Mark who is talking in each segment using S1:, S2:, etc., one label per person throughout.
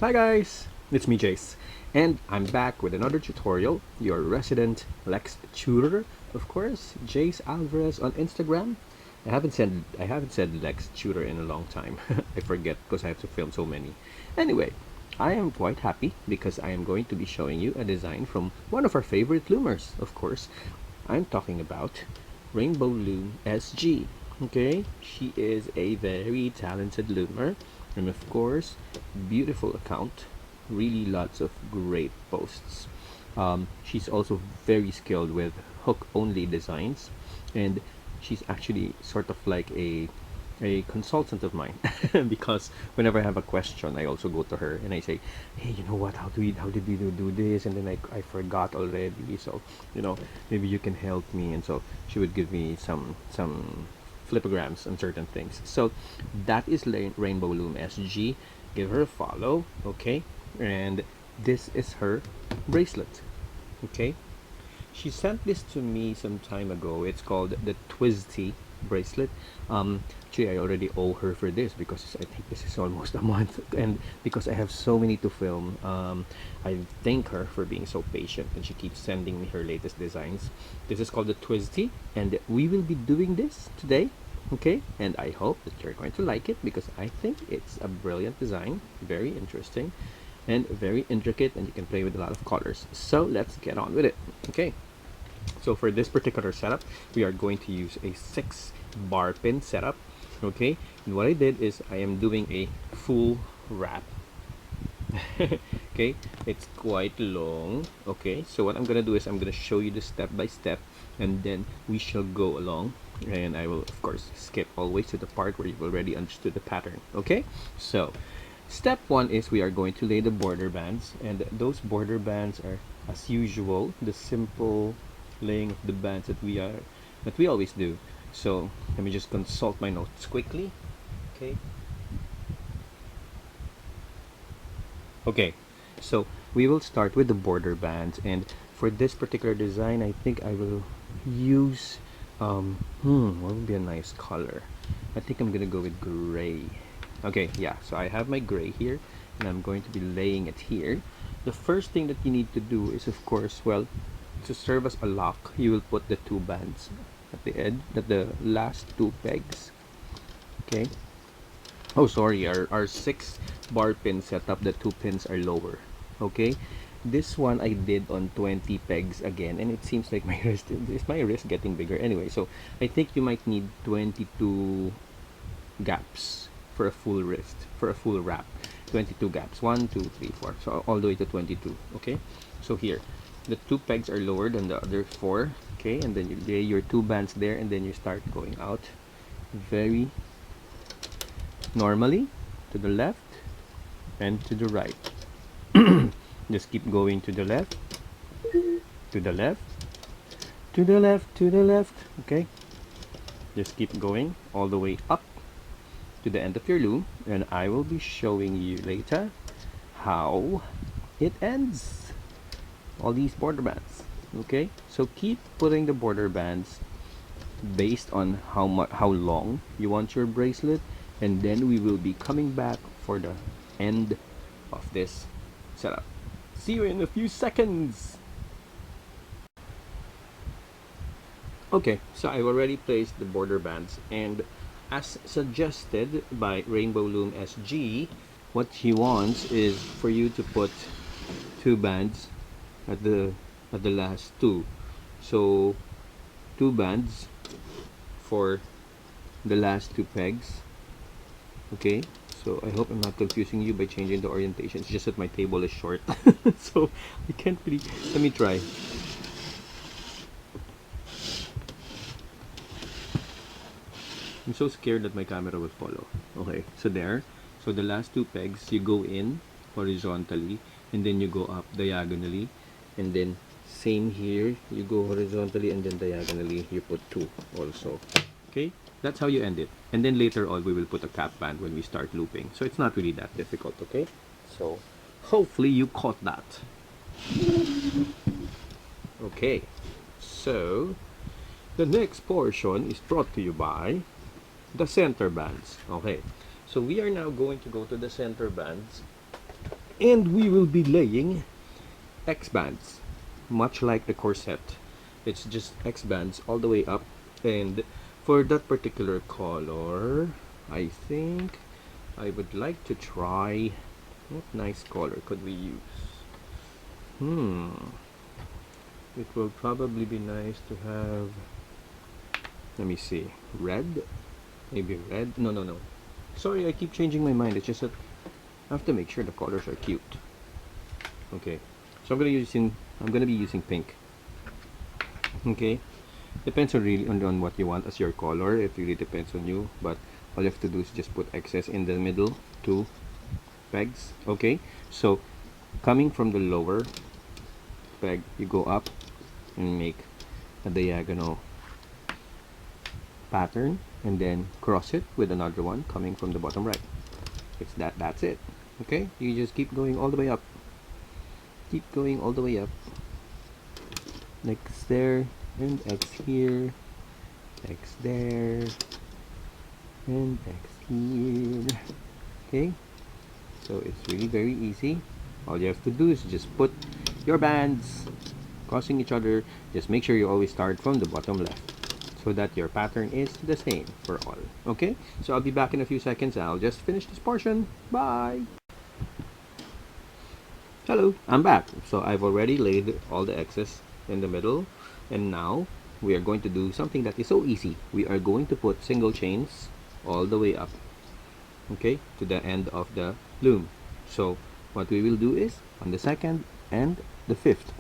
S1: Hi guys, it's me Jace, and I'm back with another tutorial. Your resident Lex tutor, of course, Jace Alvarez on Instagram. I haven't said Lex tutor in a long time. I forget because I have to film so many. Anyway, I am quite happy because I am going to be showing you a design from one of our favorite loomers. Of course, I'm talking about Rainbow Loom SG. Okay, she is a very talented loomer, and of course, beautiful account, really lots of great posts. She's also very skilled with hook only designs, and she's actually sort of like a consultant of mine because whenever I have a question, I also go to her and I say, hey, you know what, how did we do this, and then I forgot already, so maybe you can help me. And so she would give me some flipograms on certain things. So that is Rainbow Loom SG. Give her a follow, okay? And this is her bracelet, okay? She sent this to me some time ago. It's called the TWIZTIE bracelet. Actually, I already owe her for this because I think this is almost a month, and because I have so many to film, I thank her for being so patient, and she keeps sending me her latest designs. This is called the TWIZTIE, and we will be doing this today, okay? And I hope that you're going to like it because I think it's a brilliant design, very interesting, and very intricate, and you can play with a lot of colors. So let's get on with it, okay? So for this particular setup, we are going to use a 6-bar pin setup, okay? And what I did is I am doing a full wrap. Okay, it's quite long. Okay, so what I'm gonna do is I'm gonna show you the step by step, and then we shall go along, and I will of course skip always to the part where you've already understood the pattern. Okay, so step 1 is we are going to lay the border bands, and those border bands are, as usual, the simple laying of the bands that we always do. So let me just consult my notes quickly. Okay, so we will start with the border bands, and for this particular design, I think I will use what would be a nice color? I think I'm gonna go with gray. Okay, yeah, so I have my gray here, and I'm going to be laying it here. The first thing that you need to do is, of course, well, to serve as a lock, you will put the 2 bands at the end, at the last 2 pegs. Okay. Oh, sorry, our 6-bar pin setup, the 2 pins are lower. Okay. This one I did on 20 pegs again, and it seems like my wrist is my wrist getting bigger. Anyway, so I think you might need 22 gaps for a full wrist, for a full wrap. 22 gaps, 1 2 3 4, so all the way to 22. Okay, so here the 2 pegs are lower than the other 4. Okay, and then you lay your 2 bands there, and then you start going out very normally to the left and to the right. Just keep going to the left, to the left, to the left, to the left. Okay, just keep going all the way up to the end of your loom, and I will be showing you later how it ends, all these border bands. Okay, so keep putting the border bands based on how long you want your bracelet, and then we will be coming back for the end of this setup. See you in a few seconds. Okay, so I've already placed the border bands, and as suggested by Rainbow Loom SG, what she wants is for you to put 2 bands at the last 2. So 2 bands for the last 2 pegs. Okay, so I hope I'm not confusing you by changing the orientation. It's just that my table is short, so I can't really. Let me try. I'm so scared that my camera will follow. Okay, so there. So the last 2 pegs, you go in horizontally, and then you go up diagonally, and then same here, you go horizontally, and then diagonally you put 2 also. Okay, that's how you end it. And then later on we will put a cap band when we start looping, so it's not really that difficult. Okay, so hopefully you caught that. Okay, so the next portion is brought to you by the center bands. Okay, so we are now going to go to the center bands, And we will be laying X bands, much like the corset. It's just X bands all the way up. And for that particular color, I think I would like to try, what nice color could we use? It will probably be nice to have, let me see, red? Maybe red? No, no, no. Sorry, I keep changing my mind. It's just that I have to make sure the colors are cute. Okay, so I'm gonna be using pink. Okay, depends on really on what you want as your color. It really depends on you, but all you have to do is just put excess in the middle, two pegs. Okay, so coming from the lower peg, you go up and make a diagonal pattern, and then cross it with another one coming from the bottom right. That's it. Okay, you just keep going all the way up. Keep going all the way up. X there, and X here, X there, and X here. Okay, so it's really very easy. All you have to do is just put your bands crossing each other. Just make sure you always start from the bottom left, so that your pattern is the same for all. Okay, so I'll be back in a few seconds. I'll just finish this portion. Bye. Hello, I'm back. So I've already laid all the X's in the middle, and now we are going to do something that is so easy. We are going to put single chains all the way up, okay, to the end of the loom. So what we will do is on the second and the fifth,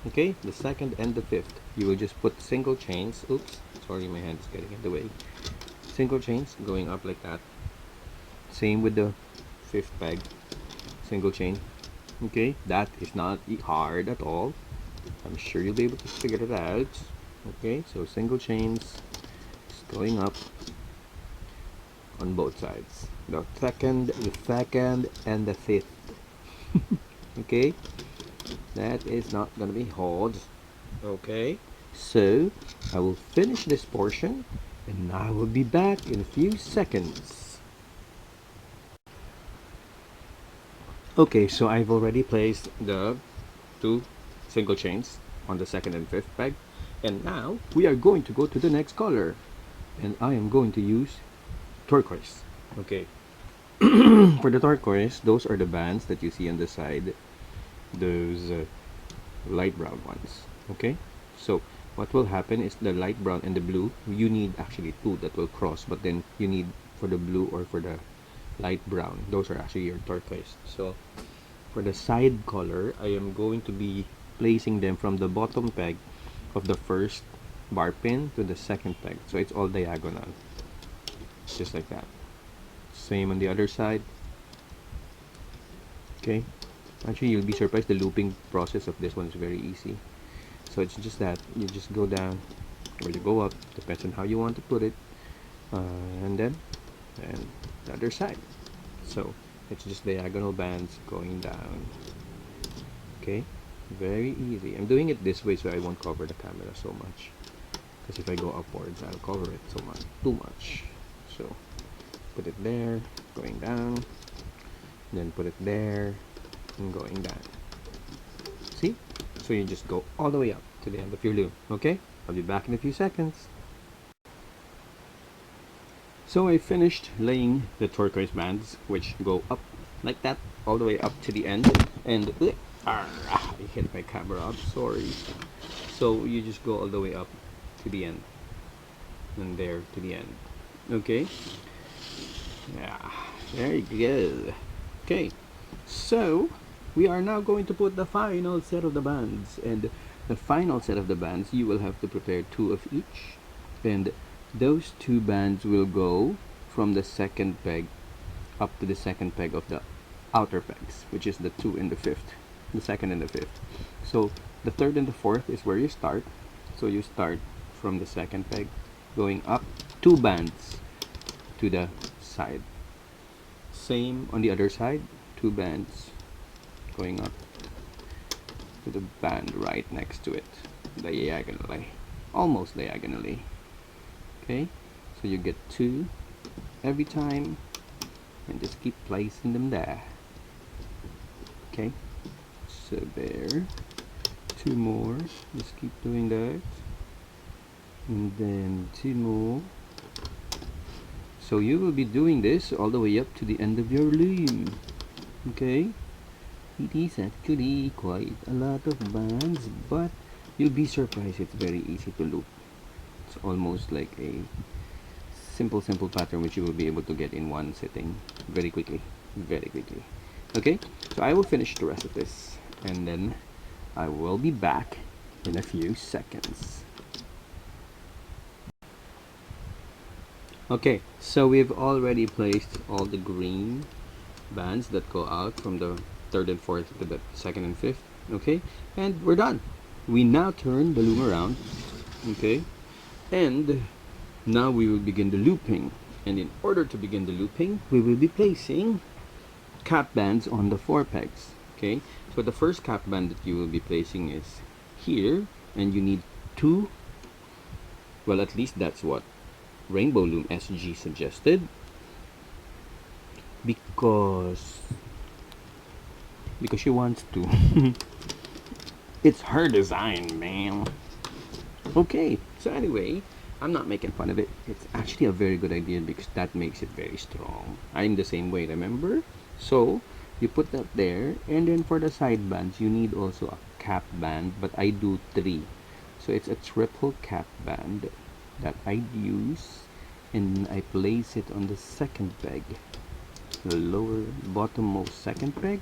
S1: okay, the second and the fifth, you will just put single chains. Oops, sorry, my hand is getting in the way. Single chains going up like that. Same with the fifth peg, single chain. Okay, that is not hard at all. I'm sure you'll be able to figure it out. Okay, so single chains just going up on both sides. The second, and the fifth. Okay, that is not gonna be hard. Okay, so I will finish this portion and I will be back in a few seconds. Okay, so I've already placed the two single chains on the second and fifth peg, and now we are going to go to the next color, and I am going to use turquoise. Okay, for the turquoise, those are the bands that you see on the side, those light brown ones. Okay, so what will happen is the light brown and the blue, you need actually two that will cross, but then you need for the blue or for the light brown, those are actually your turquoise. So for the side color, I am going to be placing them from the bottom peg of the first bar pin to the second peg, so it's all diagonal, just like that. Same on the other side. Okay, actually you'll be surprised, the looping process of this one is very easy. So it's just that you just go down or you go up, depends on how you want to put it, and then the other side. So it's just diagonal bands going down. Okay, very easy. I'm doing it this way so I won't cover the camera so much, because if I go upwards I'll cover it so much, too much. So put it there, going down, then put it there and going down. See, so you just go all the way up to the end of your loom. Okay, I'll be back in a few seconds. So I finished laying the turquoise bands, which go up like that all the way up to the end, and I hit my camera, I'm sorry. So you just go all the way up to the end, and there to the end. Okay, yeah, very good. Okay, so we are now going to put the final set of the bands, and the final set of the bands, you will have to prepare two of each, and those two bands will go from the second peg up to the second peg of the outer pegs, which is the two and the fifth, the second and the fifth. So the third and the fourth is where you start. So you start from the second peg, going up two bands to the side. Same on the other side, two bands going up to the band right next to it, diagonally, almost diagonally. Okay, so you get two every time, and just keep placing them there. Okay, so there, two more, just keep doing that, and then two more. So you will be doing this all the way up to the end of your loom. Okay, it is actually quite a lot of bands, but you'll be surprised it's very easy to loop. It's almost like a simple pattern which you will be able to get in one sitting very quickly. Okay, so I will finish the rest of this and then I will be back in a few seconds. Okay, so we've already placed all the green bands that go out from the third and fourth to the second and fifth. Okay, and we're done. We now turn the loom around. Okay, and now we will begin the looping. And in order to begin the looping, we will be placing cap bands on the four pegs. Okay, so the first cap band that you will be placing is here, and you need two. Well, at least that's what Rainbow Loom SG suggested, because she wants to. It's her design, man. Okay, so anyway, I'm not making fun of it. It's actually a very good idea because that makes it very strong. I'm the same way, remember? So you put that there, and then for the side bands you need also a cap band, but I do three. So it's a triple cap band that I use, and I place it on the second peg, the lower bottommost second peg,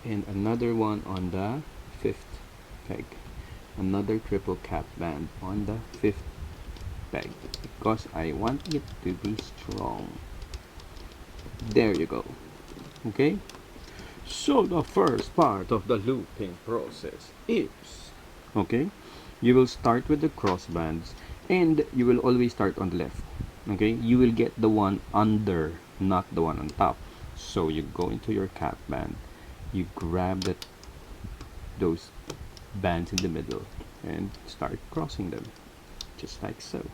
S1: and another one on the fifth peg, another triple cap band on the fifth peg, because I want it to be strong. There you go. Okay, so the first part of the looping process is, okay, you will start with the cross bands, and you will always start on the left. Okay, you will get the one under, not the one on top. So you go into your cap band, you grab those bands in the middle and start crossing them, just like so.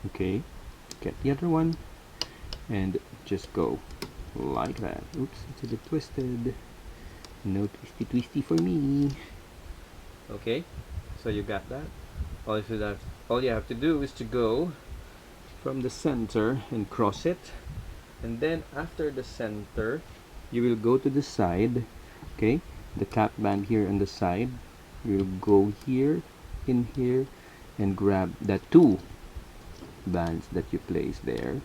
S1: Okay, get the other one and just go like that. Oops, it's a bit twisted. No twisty for me. Okay, so you got that. All you have to do is to go from the center and cross it, and then after the center you will go to the side. Okay, the cap band here on the side, you will go here, in here, and grab the two bands that you place there,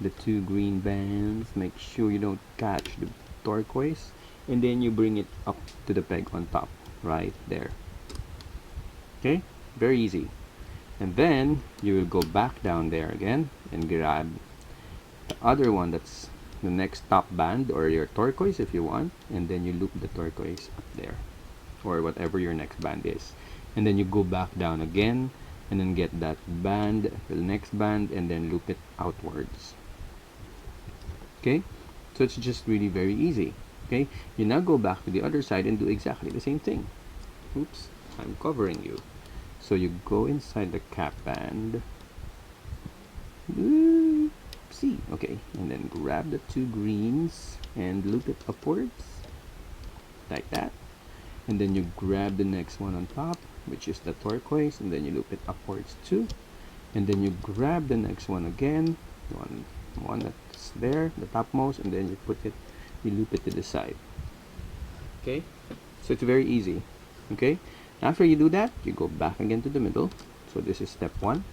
S1: the two green bands. Make sure you don't catch the turquoise, and then you bring it up to the peg on top right there. Okay, very easy. And then you will go back down there again and grab the other one that's the next top band, or your turquoise if you want, and then you loop the turquoise up there, or whatever your next band is, and then you go back down again and then get that band, the next band, and then loop it outwards. Okay, so it's just really very easy. Okay, you now go back to the other side and do exactly the same thing. Oops, I'm covering you. So you go inside the cap band. See, okay, and then grab the two greens and loop it upwards like that, and then you grab the next one on top, which is the turquoise, and then you loop it upwards too, and then you grab the next one again, the one that's there, the topmost, and then you loop it to the side. Okay, so it's very easy. Okay, after you do that, you go back again to the middle. So this is step one.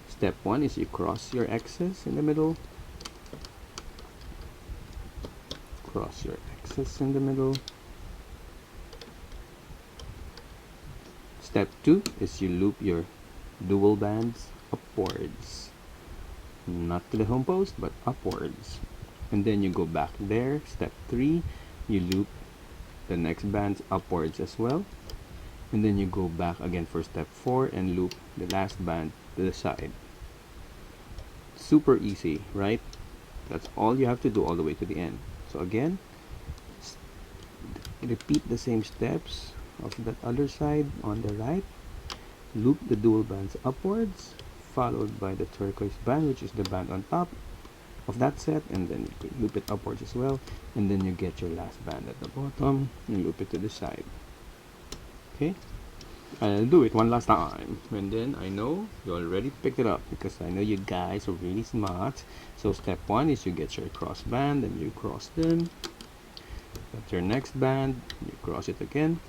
S1: Step one is you cross your X's in the middle, cross your X's in the middle. Step two is you loop your dual bands upwards, not to the home post but upwards, and then you go back there. Step three, you loop the next bands upwards as well, and then you go back again for step four and loop the last band to the side. Super easy, right? That's all you have to do all the way to the end. So again, repeat the same steps of that other side on the right. Loop the dual bands upwards, followed by the turquoise band, which is the band on top, of that set, and then you loop it upwards as well, and then you get your last band at the bottom and loop it to the side. Okay, I'll do it one last time, and then I know you already picked it up because I know you guys are really smart. So step one is you get your cross band and you cross them. Get your next band, you cross it again.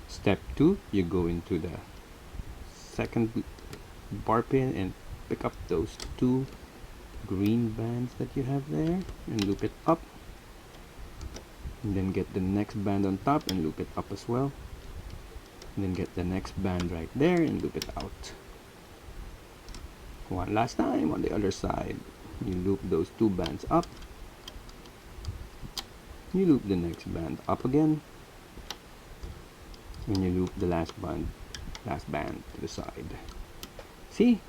S1: Step two, you go into the second bar pin and pick up those two green bands that you have there and loop it up, and then get the next band on top and loop it up as well, and then get the next band right there and loop it out. One last time on the other side, you loop those two bands up, you loop the next band up again, and you loop the last band to the side. See?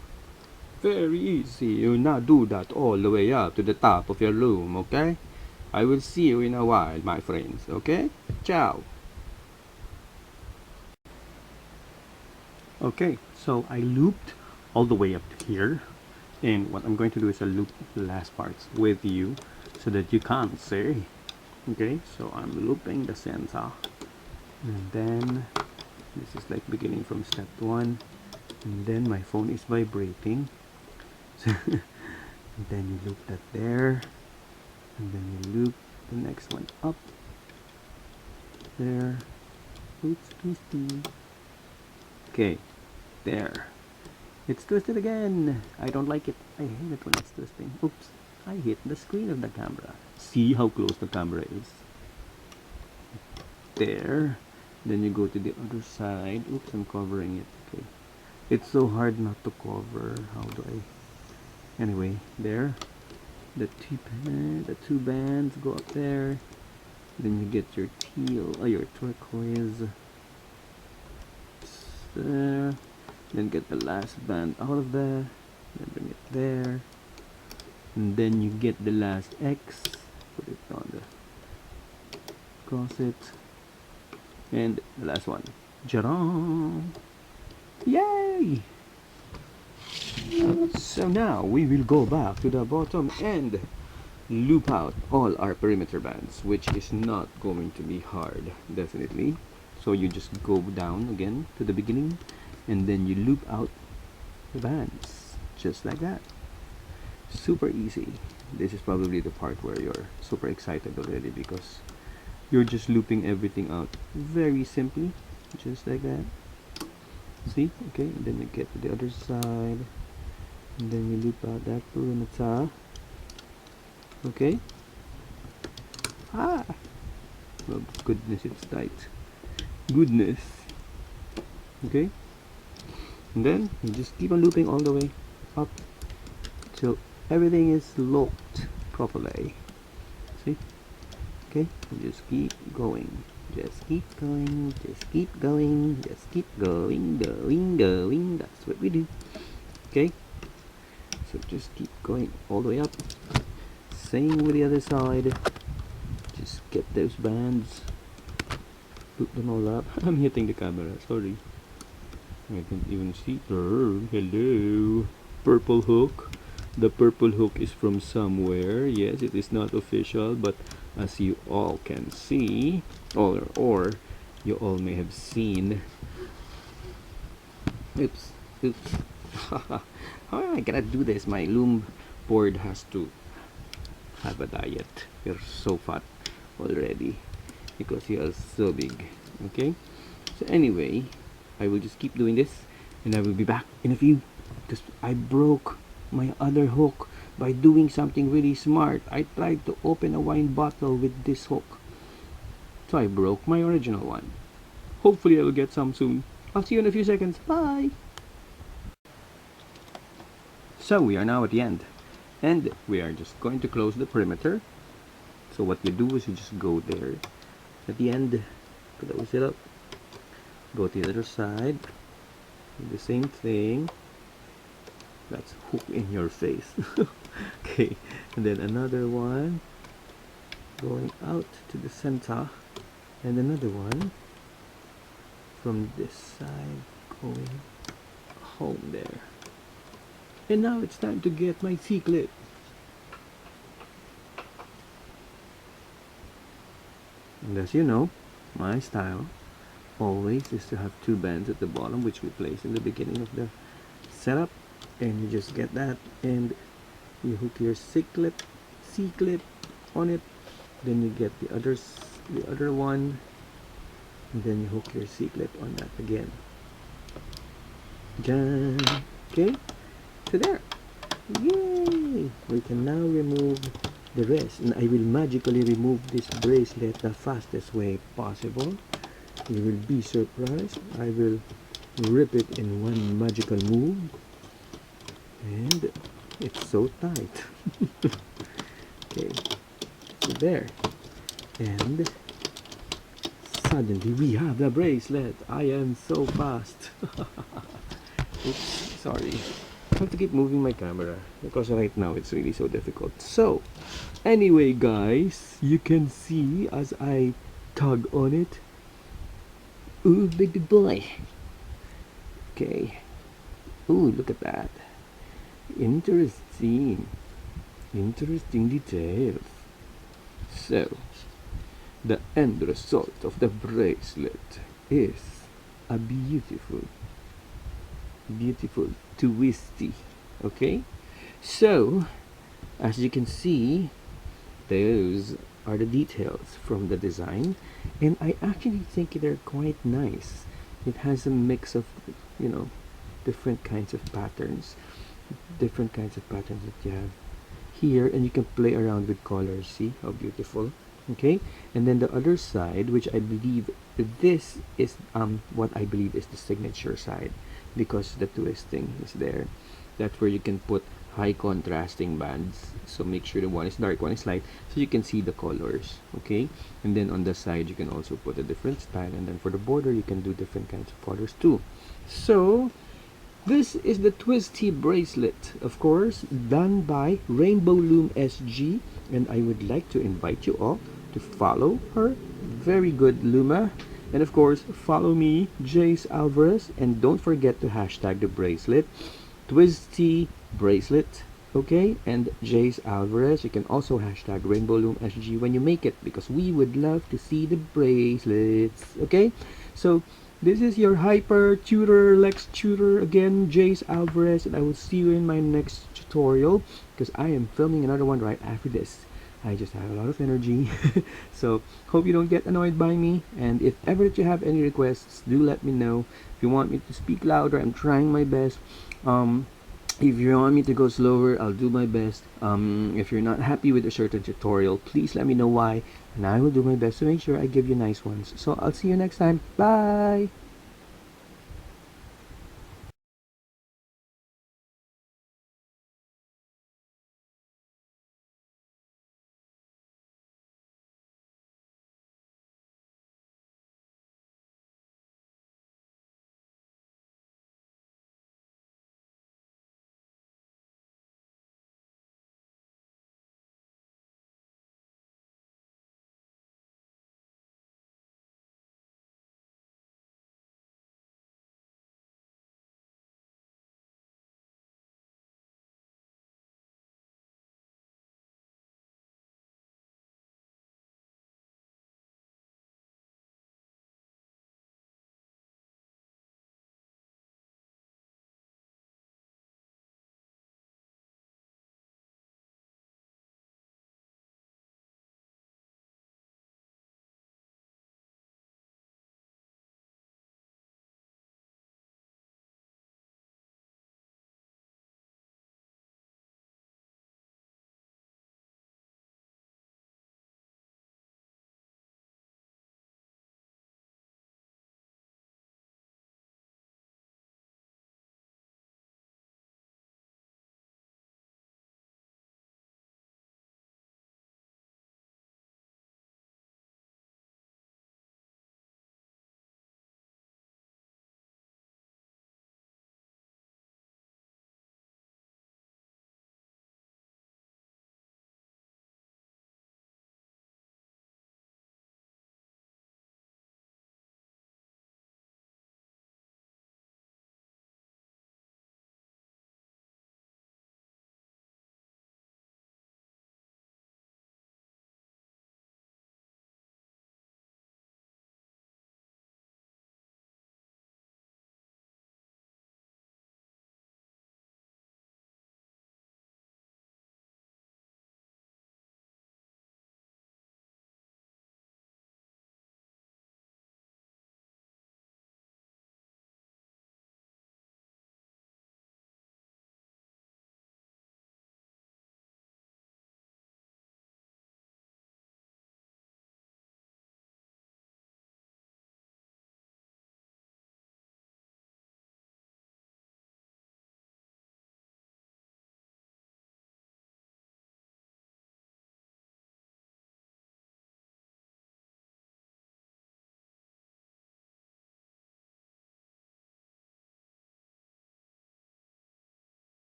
S1: Very easy. You now do that all the way up to the top of your loom, okay? I will see you in a while, my friends, okay? Ciao! Okay, so I looped all the way up to here, and what I'm going to do is I'll loop the last parts with you so that you can't see. Okay, so I'm looping the center, and then this is like beginning from step 1, and then my phone is vibrating. So and then you loop that there, and then you loop the next one up there. Oops, twisty. Okay, there. It's twisted again. I don't like it. I hate it when it's twisting. Oops, I hit the screen of the camera. See how close the camera is. There. Then you go to the other side. Oops, I'm covering it. Okay. It's so hard not to cover. How do I... Anyway, there. The two bands go up there. Then you get your teal, your turquoise. It's there. Then get the last band out of there. Then bring it there. And then you get the last X. Put it on the... Cross it. And the last one. Jaran! Yay! So now we will go back to the bottom and loop out all our perimeter bands, which is not going to be hard, definitely. So you just go down again to the beginning, and then you loop out the bands, just like that. Super easy. This is probably the part where you're super excited already because you're just looping everything out very simply, just like that. See? Okay, and then you get to the other side, and then you loop out that perimeter. Okay. Ah! Oh goodness, it's tight. Goodness. Okay. And then you just keep on looping all the way up till everything is locked properly. See? Okay, just keep going. Just keep going. Just keep going. Just keep going. Going. That's what we do. Okay. So just keep going all the way up. Same with the other side. Just get those bands. Loop them all up. I'm hitting the camera. Sorry. I can't even see. Hello. Purple hook. The purple hook is from somewhere. Yes, it is not official, but as you all can see, or you all may have seen. Oops. Oops. How am I gonna do this? My loom board has to have a diet. You're so fat already because you are so big. Okay, so anyway, I will just keep doing this and I will be back in a few because I broke my other hook by doing something really smart. I tried to open a wine bottle with this hook, so I broke my original one. Hopefully I will get some soon. I'll see you in a few seconds. Bye. So we are now at the end, and we are just going to close the perimeter. So what you do is you just go there at the end, close it up, go to the other side, do the same thing. That's hook in your face. Okay, and then another one going out to the center, and another one from this side going home there. And now it's time to get my secret. And as you know, my style always is to have two bands at the bottom, which we place in the beginning of the setup, and you just get that, and you hook your C-clip on it, then you get the other one, and then you hook your C-clip on that again. Done. Okay, so there. Yay! We can now remove the rest, and I will magically remove this bracelet the fastest way possible. You will be surprised. I will rip it in one magical move, and it's so tight. Okay, so there, and suddenly we have the bracelet. I am so fast. Oops, sorry. I have to keep moving my camera because right now it's really so difficult. So, anyway guys, you can see as I tug on it. Ooh, big boy. Okay. Ooh, look at that. Interesting. Interesting details. So, the end result of the bracelet is a beautiful twisty. Okay, so as you can see, those are the details from the design, and I actually think they're quite nice. It has a mix of, you know, different kinds of patterns that you have here, and you can play around with colors. See how beautiful. Okay, and then the other side, which I believe this is what I believe is the signature side, because the twisting is there. That's where you can put high contrasting bands, so make sure the one is dark, one is light, so you can see the colors. Okay, and then on the side you can also put a different style, and then for the border you can do different kinds of colors too. So this is the TWIZTIE bracelet, of course, done by Rainbow Loom SG, and I would like to invite you all to follow her. Very good Luma. And of course, follow me, Jace Alvarez, and don't forget to hashtag the bracelet, TWIZTIE bracelet, okay? And Jace Alvarez. You can also hashtag Rainbow Loom SG when you make it, because we would love to see the bracelets, okay? So this is your hyper tutor, Lex tutor again, Jace Alvarez, and I will see you in my next tutorial, because I am filming another one right after this. I just have a lot of energy. So hope you don't get annoyed by me, and if ever that you have any requests, do let me know. If you want me to speak louder, I'm trying my best. If you want me to go slower, I'll do my best. If you're not happy with a certain tutorial, please let me know why, and I will do my best to make sure I give you nice ones. So I'll see you next time. Bye!